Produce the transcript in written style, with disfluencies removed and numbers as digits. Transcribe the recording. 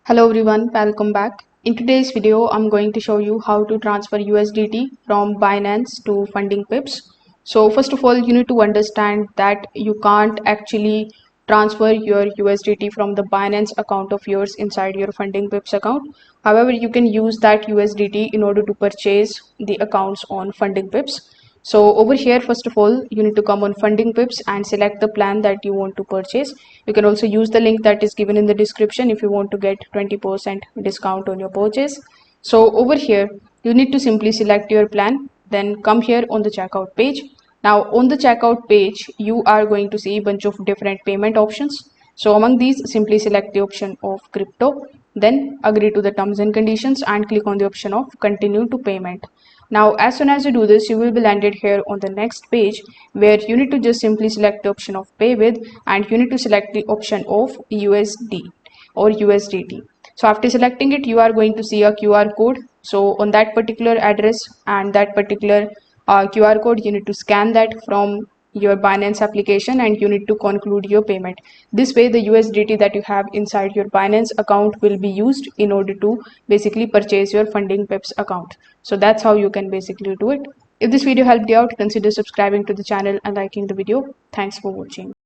Hello everyone, welcome back. In today's video, I'm going to show you how to transfer USDT from Binance to funding pips. So first of all, you need to understand that you can't actually transfer your USDT from the Binance account of yours inside your funding pips account. However, you can use that USDT in order to purchase the accounts on funding pips. So over here, first of all, you need to come on funding pips and select the plan that you want to purchase. You can also use the link that is given in the description if you want to get 20% discount on your purchase. So over here, you need to simply select your plan, then come here on the checkout page. Now on the checkout page, you are going to see a bunch of different payment options. So among these, simply select the option of crypto, then agree to the terms and conditions and click on the option of continue to payment. Now, as soon as you do this, you will be landed here on the next page where you need to just simply select the option of pay with and you need to select the option of USD or USDT. So after selecting it, you are going to see a QR code. So on that particular address and that particular QR code, you need to scan that from your Binance application and you need to conclude your payment. This way the USDT that you have inside your Binance account will be used in order to basically purchase your funding pips account. So that's how you can basically do it. If this video helped you out, consider subscribing to the channel and liking the video. Thanks for watching.